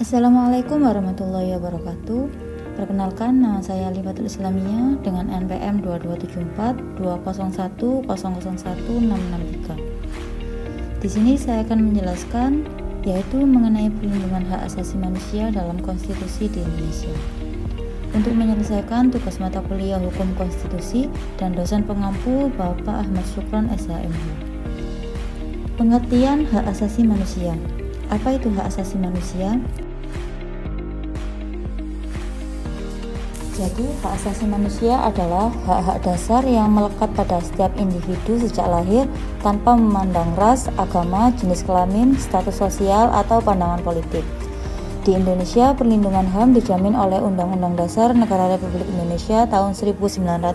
Assalamualaikum warahmatullahi wabarakatuh. Perkenalkan, nama saya Limatul Islamiyah dengan NPM 227420101663. Di sini saya akan menjelaskan yaitu mengenai perlindungan hak asasi manusia dalam konstitusi di Indonesia. Untuk menyelesaikan tugas mata kuliah Hukum Konstitusi dan dosen pengampu Bapak Ahmad Syukron SHMH. Pengertian hak asasi manusia. Apa itu hak asasi manusia? Jadi, hak asasi manusia adalah hak-hak dasar yang melekat pada setiap individu sejak lahir tanpa memandang ras, agama, jenis kelamin, status sosial, atau pandangan politik. Di Indonesia, perlindungan HAM dijamin oleh Undang-Undang Dasar Negara Republik Indonesia tahun 1945.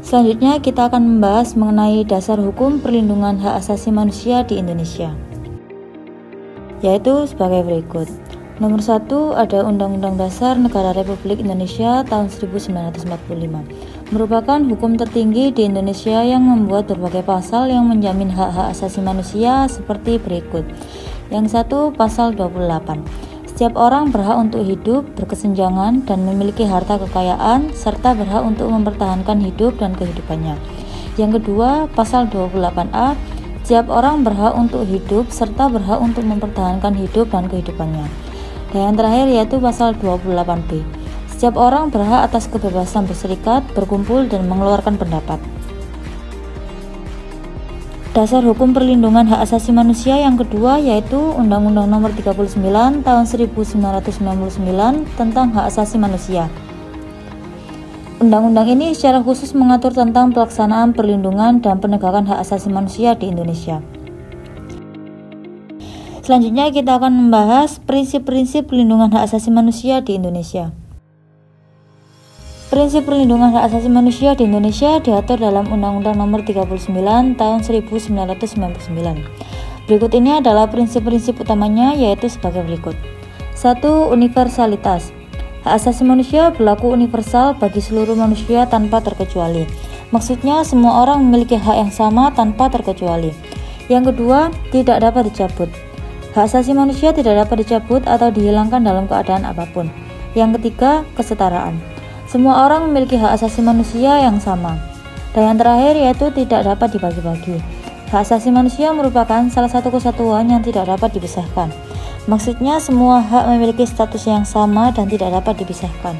Selanjutnya kita akan membahas mengenai dasar hukum perlindungan hak asasi manusia di Indonesia, yaitu sebagai berikut. Nomor 1 ada Undang-Undang Dasar Negara Republik Indonesia tahun 1945, merupakan hukum tertinggi di Indonesia yang membuat berbagai pasal yang menjamin hak-hak asasi manusia seperti berikut. Yang 1, pasal 28. Setiap orang berhak untuk hidup, berkesenjangan, dan memiliki harta kekayaan, serta berhak untuk mempertahankan hidup dan kehidupannya. Yang kedua, pasal 28A. Setiap orang berhak untuk hidup, serta berhak untuk mempertahankan hidup dan kehidupannya. Dan yang terakhir yaitu pasal 28B. Setiap orang berhak atas kebebasan berserikat, berkumpul, dan mengeluarkan pendapat. Dasar hukum perlindungan hak asasi manusia yang kedua yaitu Undang-Undang Nomor 39 Tahun 1999 tentang hak asasi manusia. Undang-undang ini secara khusus mengatur tentang pelaksanaan perlindungan dan penegakan hak asasi manusia di Indonesia. Selanjutnya kita akan membahas prinsip-prinsip perlindungan hak asasi manusia di Indonesia. Prinsip perlindungan hak asasi manusia di Indonesia diatur dalam Undang-Undang Nomor 39 Tahun 1999. Berikut ini adalah prinsip-prinsip utamanya yaitu sebagai berikut. 1. Universalitas. Hak asasi manusia berlaku universal bagi seluruh manusia tanpa terkecuali. Maksudnya semua orang memiliki hak yang sama tanpa terkecuali. Yang kedua, tidak dapat dicabut. Hak asasi manusia tidak dapat dicabut atau dihilangkan dalam keadaan apapun. Yang ketiga, kesetaraan. Semua orang memiliki hak asasi manusia yang sama. Dan yang terakhir yaitu tidak dapat dibagi-bagi. Hak asasi manusia merupakan salah satu kesatuan yang tidak dapat dipisahkan. Maksudnya semua hak memiliki status yang sama dan tidak dapat dipisahkan.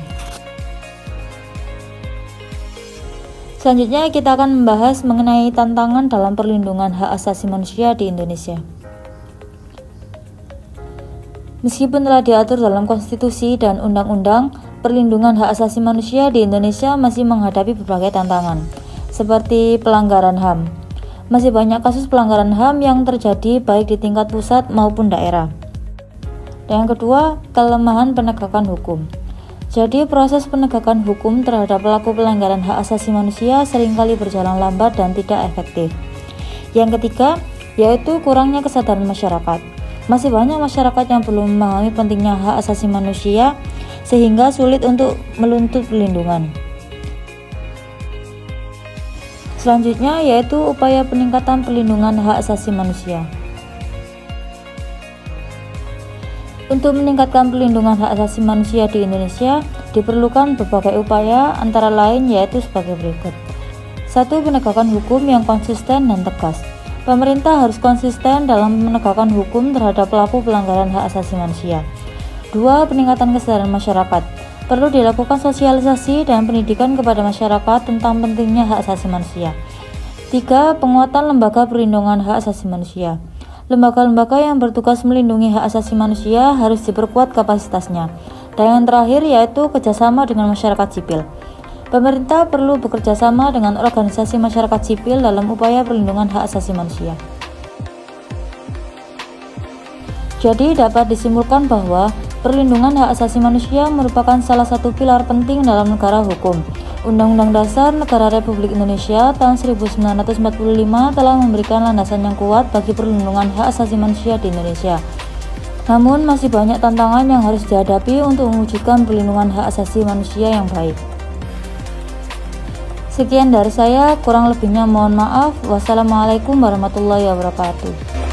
Selanjutnya kita akan membahas mengenai tantangan dalam perlindungan hak asasi manusia di Indonesia. Meskipun telah diatur dalam konstitusi dan undang-undang, perlindungan hak asasi manusia di Indonesia masih menghadapi berbagai tantangan, seperti pelanggaran HAM. Masih banyak kasus pelanggaran HAM yang terjadi baik di tingkat pusat maupun daerah. Dan yang kedua, kelemahan penegakan hukum. Jadi proses penegakan hukum terhadap pelaku pelanggaran hak asasi manusia seringkali berjalan lambat dan tidak efektif. Yang ketiga, yaitu kurangnya kesadaran masyarakat. Masih banyak masyarakat yang belum memahami pentingnya hak asasi manusia sehingga sulit untuk menuntut perlindungan. Selanjutnya yaitu upaya peningkatan perlindungan hak asasi manusia. Untuk meningkatkan perlindungan hak asasi manusia di Indonesia diperlukan berbagai upaya antara lain yaitu sebagai berikut. 1. Penegakan hukum yang konsisten dan tegas. Pemerintah harus konsisten dalam menegakkan hukum terhadap pelaku pelanggaran hak asasi manusia. 2. Peningkatan kesadaran masyarakat. Perlu dilakukan sosialisasi dan pendidikan kepada masyarakat tentang pentingnya hak asasi manusia. 3. Penguatan lembaga perlindungan hak asasi manusia. Lembaga-lembaga yang bertugas melindungi hak asasi manusia harus diperkuat kapasitasnya. Dan yang terakhir yaitu kerjasama dengan masyarakat sipil. Pemerintah perlu bekerja sama dengan organisasi masyarakat sipil dalam upaya perlindungan hak asasi manusia. Jadi dapat disimpulkan bahwa perlindungan hak asasi manusia merupakan salah satu pilar penting dalam negara hukum. Undang-Undang Dasar Negara Republik Indonesia tahun 1945 telah memberikan landasan yang kuat bagi perlindungan hak asasi manusia di Indonesia. Namun masih banyak tantangan yang harus dihadapi untuk mewujudkan perlindungan hak asasi manusia yang baik. Sekian dari saya, kurang lebihnya mohon maaf. Wassalamualaikum warahmatullahi wabarakatuh.